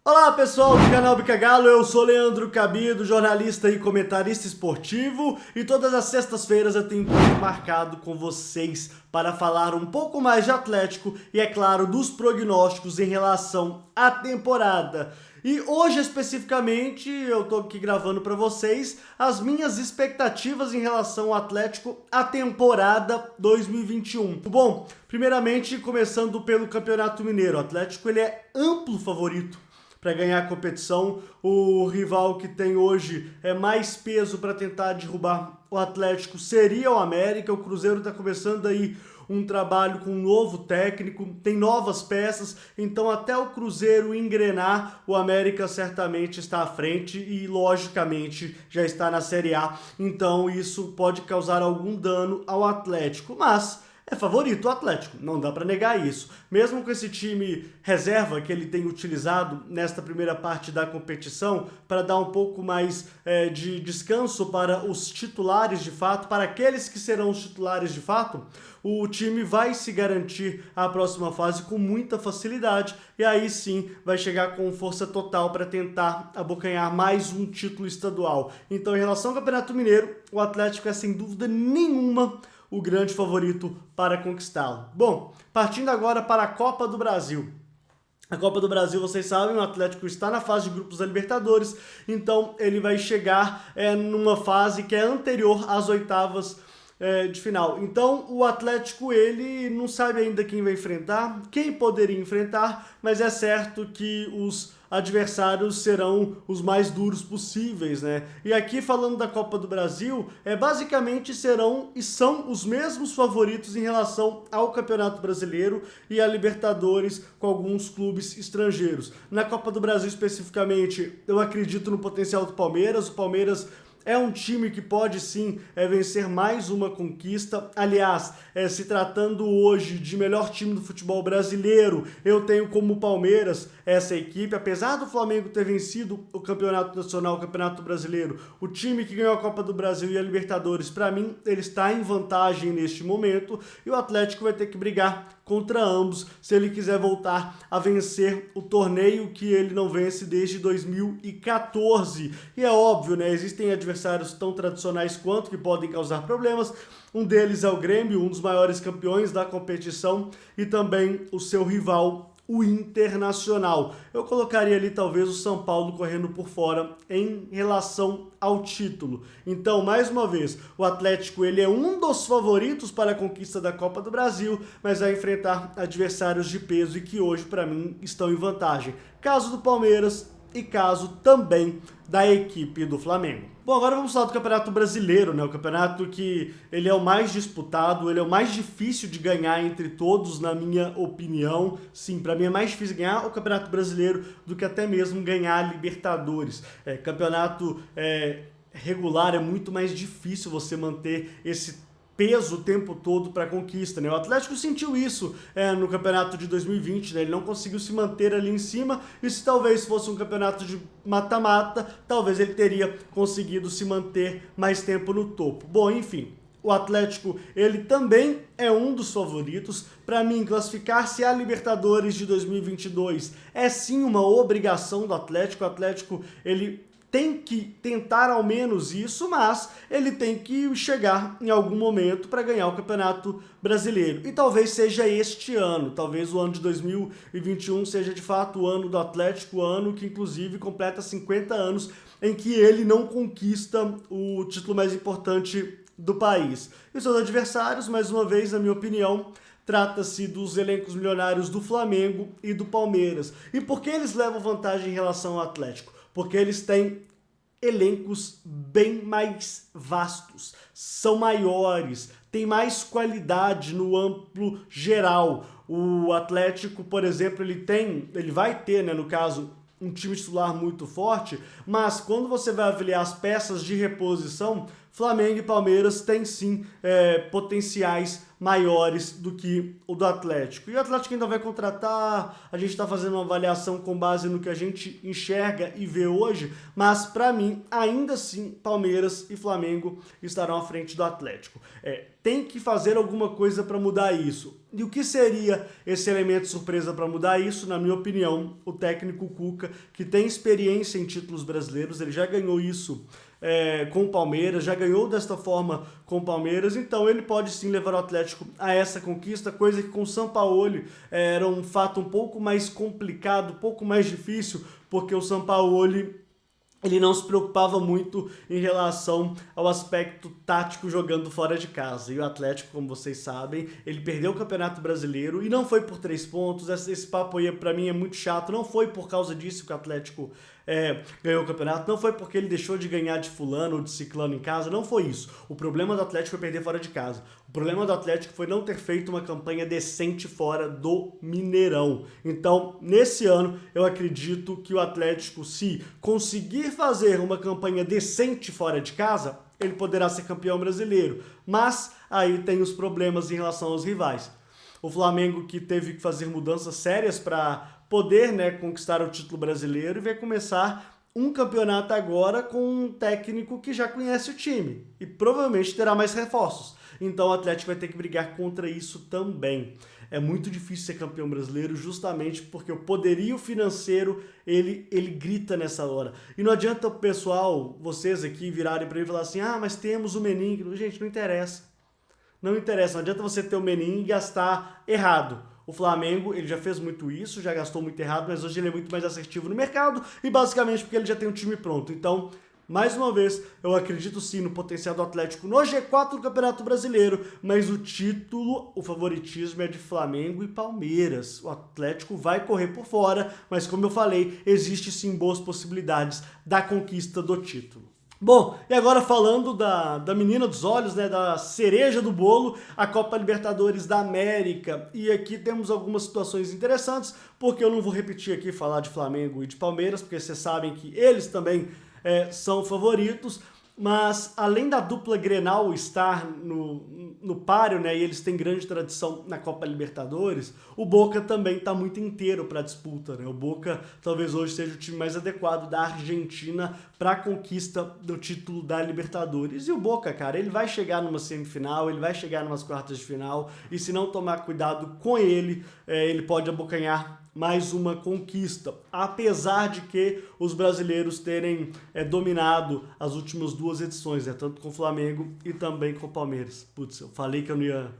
Olá pessoal do canal Bicagalo, eu sou Leandro Cabido, jornalista e comentarista esportivo, e todas as sextas-feiras eu tenho um encontro marcado com vocês para falar um pouco mais de Atlético e, é claro, dos prognósticos em relação à temporada. E hoje especificamente eu tô aqui gravando para vocês as minhas expectativas em relação ao Atlético à temporada 2021. Bom, primeiramente começando pelo Campeonato Mineiro, o Atlético ele é amplo favorito para ganhar a competição. O rival que tem hoje é mais peso para tentar derrubar o Atlético seria o América. O Cruzeiro está começando aí um trabalho com um novo técnico, tem novas peças, então até o Cruzeiro engrenar, o América certamente está à frente e logicamente já está na Série A, então isso pode causar algum dano ao Atlético, mas é favorito o Atlético, não dá para negar isso. Mesmo com esse time reserva que ele tem utilizado nesta primeira parte da competição para dar um pouco mais de descanso para os titulares de fato, para aqueles que serão os titulares de fato, o time vai se garantir à próxima fase com muita facilidade e aí sim vai chegar com força total para tentar abocanhar mais um título estadual. Então, em relação ao Campeonato Mineiro, o Atlético é sem dúvida nenhuma o grande favorito para conquistá-lo. Bom, partindo agora para a Copa do Brasil. A Copa do Brasil, vocês sabem, o Atlético está na fase de grupos da Libertadores, então ele vai chegar numa fase que é anterior às oitavas de final. Então o Atlético ele não sabe ainda quem vai enfrentar, quem poderia enfrentar, mas é certo que os adversários serão os mais duros possíveis, né? E aqui falando da Copa do Brasil, basicamente serão e são os mesmos favoritos em relação ao Campeonato Brasileiro e a Libertadores com alguns clubes estrangeiros. Na Copa do Brasil especificamente, eu acredito no potencial do Palmeiras. O Palmeiras é um time que pode sim vencer mais uma conquista. Aliás, se tratando hoje de melhor time do futebol brasileiro, eu tenho como Palmeiras essa equipe. Apesar do Flamengo ter vencido o Campeonato Nacional, o Campeonato Brasileiro, o time que ganhou a Copa do Brasil e a Libertadores, para mim, ele está em vantagem neste momento. E o Atlético vai ter que brigar contra ambos se ele quiser voltar a vencer o torneio que ele não vence desde 2014. E é óbvio, né? Existem adversários tão tradicionais quanto que podem causar problemas. Um deles é o Grêmio, um dos maiores campeões da competição, e também o seu rival, o Internacional. Eu colocaria ali talvez o São Paulo correndo por fora em relação ao título. Então, mais uma vez, o Atlético ele é um dos favoritos para a conquista da Copa do Brasil, mas vai enfrentar adversários de peso e que hoje, para mim, estão em vantagem. Caso do Palmeiras e caso também da equipe do Flamengo. Bom, agora vamos falar do Campeonato Brasileiro, né? O campeonato que ele é o mais disputado, ele é o mais difícil de ganhar entre todos, na minha opinião. Sim, para mim é mais difícil ganhar o Campeonato Brasileiro do que até mesmo ganhar a Libertadores. Campeonato regular é muito mais difícil você manter esse peso o tempo todo para a conquista, né? O Atlético sentiu isso no campeonato de 2020, né? Ele não conseguiu se manter ali em cima, e se talvez fosse um campeonato de mata-mata, talvez ele teria conseguido se manter mais tempo no topo. Bom, enfim, o Atlético, ele também é um dos favoritos. Para mim, classificar-se à Libertadores de 2022 é sim uma obrigação do Atlético. O Atlético, ele tem que tentar ao menos isso, mas ele tem que chegar em algum momento para ganhar o Campeonato Brasileiro. E talvez seja este ano, talvez o ano de 2021 seja de fato o ano do Atlético, o ano que inclusive completa 50 anos em que ele não conquista o título mais importante do país. E seus adversários, mais uma vez, na minha opinião, trata-se dos elencos milionários do Flamengo e do Palmeiras. E por que eles levam vantagem em relação ao Atlético? Porque eles têm elencos bem mais vastos, são maiores, tem mais qualidade no amplo geral. O Atlético, por exemplo, ele vai ter, né, no caso, um time titular muito forte, mas quando você vai avaliar as peças de reposição, Flamengo e Palmeiras têm sim potenciais maiores do que o do Atlético. E o Atlético ainda vai contratar, a gente está fazendo uma avaliação com base no que a gente enxerga e vê hoje, mas para mim, ainda assim, Palmeiras e Flamengo estarão à frente do Atlético. Tem que fazer alguma coisa para mudar isso. E o que seria esse elemento surpresa para mudar isso? Na minha opinião, o técnico Cuca, que tem experiência em títulos brasileiros, ele já ganhou isso com o Palmeiras, já ganhou desta forma com o Palmeiras, então ele pode sim levar o Atlético a essa conquista, coisa que com o Sampaoli era um fato um pouco mais complicado, um pouco mais difícil, porque o Sampaoli ele não se preocupava muito em relação ao aspecto tático jogando fora de casa. E o Atlético, como vocês sabem, ele perdeu o Campeonato Brasileiro e não foi por 3 pontos. Esse papo aí pra mim é muito chato. Não foi por causa disso que o Atlético ganhou o campeonato. Não foi porque ele deixou de ganhar de fulano ou de ciclano em casa. Não foi isso. O problema do Atlético foi perder fora de casa. O problema do Atlético foi não ter feito uma campanha decente fora do Mineirão. Então, nesse ano, eu acredito que o Atlético, se conseguir fazer uma campanha decente fora de casa, ele poderá ser campeão brasileiro. Mas aí tem os problemas em relação aos rivais. O Flamengo, que teve que fazer mudanças sérias para poder conquistar o título brasileiro, e vai começar um campeonato agora com um técnico que já conhece o time e provavelmente terá mais reforços. Então o Atlético vai ter que brigar contra isso também. É muito difícil ser campeão brasileiro justamente porque o poderio financeiro ele grita nessa hora. E não adianta o pessoal, vocês aqui, virarem para mim e falar assim: ah, mas temos o Menin. Gente, não interessa. Não interessa, não adianta você ter o Menin e gastar errado. O Flamengo, ele já fez muito isso, já gastou muito errado, mas hoje ele é muito mais assertivo no mercado e basicamente porque ele já tem um time pronto. Então, mais uma vez, eu acredito sim no potencial do Atlético no G4 do Campeonato Brasileiro, mas o título, o favoritismo é de Flamengo e Palmeiras. O Atlético vai correr por fora, mas como eu falei, existe sim boas possibilidades da conquista do título. Bom, e agora falando da menina dos olhos, da cereja do bolo, a Copa Libertadores da América. E aqui temos algumas situações interessantes, porque eu não vou repetir aqui falar de Flamengo e de Palmeiras, porque vocês sabem que eles também são favoritos. Mas além da dupla Grenal estar no páreo, e eles têm grande tradição na Copa Libertadores, o Boca também está muito inteiro para a disputa. O Boca talvez hoje seja o time mais adequado da Argentina para a conquista do título da Libertadores. E o Boca, cara, ele vai chegar numa semifinal, ele vai chegar numas quartas de final, e se não tomar cuidado com ele, ele pode abocanhar mais uma conquista, apesar de que os brasileiros terem dominado as últimas 2 edições, tanto com o Flamengo e também com o Palmeiras. Putz, eu falei que eu não ia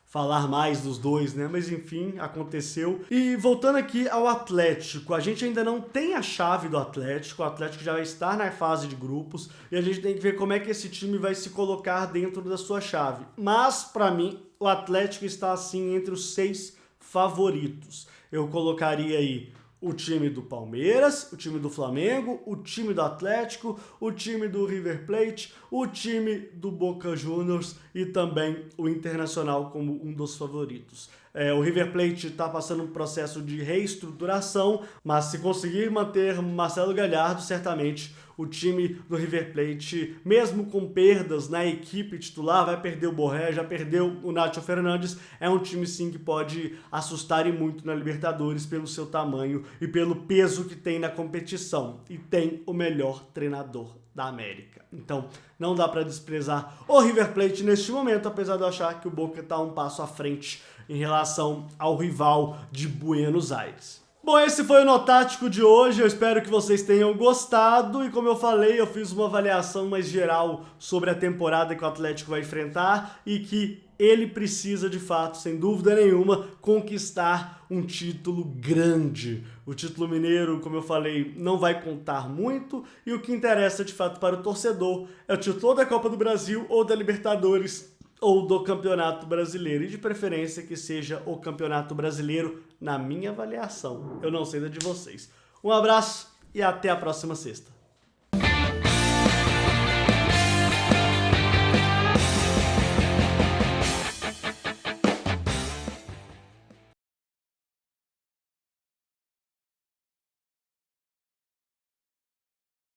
falar mais dos dois, mas enfim, aconteceu. E voltando aqui ao Atlético, a gente ainda não tem a chave do Atlético, o Atlético já vai estar na fase de grupos, e a gente tem que ver como é que esse time vai se colocar dentro da sua chave. Mas, para mim, o Atlético está assim entre os 6 favoritos. Eu colocaria aí o time do Palmeiras, o time do Flamengo, o time do Atlético, o time do River Plate, o time do Boca Juniors e também o Internacional como um dos favoritos. O River Plate está passando um processo de reestruturação, mas se conseguir manter Marcelo Gallardo, certamente o time do River Plate, mesmo com perdas na equipe titular, vai perder o Borré, já perdeu o Nacho Fernandes, é um time sim que pode assustar e muito na Libertadores pelo seu tamanho e pelo peso que tem na competição. E tem o melhor treinador da América. Então, não dá para desprezar o River Plate neste momento, apesar de eu achar que o Boca está um passo à frente em relação ao rival de Buenos Aires. Bom, esse foi o Notático de hoje, eu espero que vocês tenham gostado e como eu falei, eu fiz uma avaliação mais geral sobre a temporada que o Atlético vai enfrentar e que ele precisa de fato, sem dúvida nenhuma, conquistar um título grande. O título mineiro, como eu falei, não vai contar muito e o que interessa de fato para o torcedor é o título da Copa do Brasil ou da Libertadores ou do Campeonato Brasileiro, e de preferência que seja o Campeonato Brasileiro na minha avaliação. Eu não sei da de vocês. Um abraço e até a próxima sexta.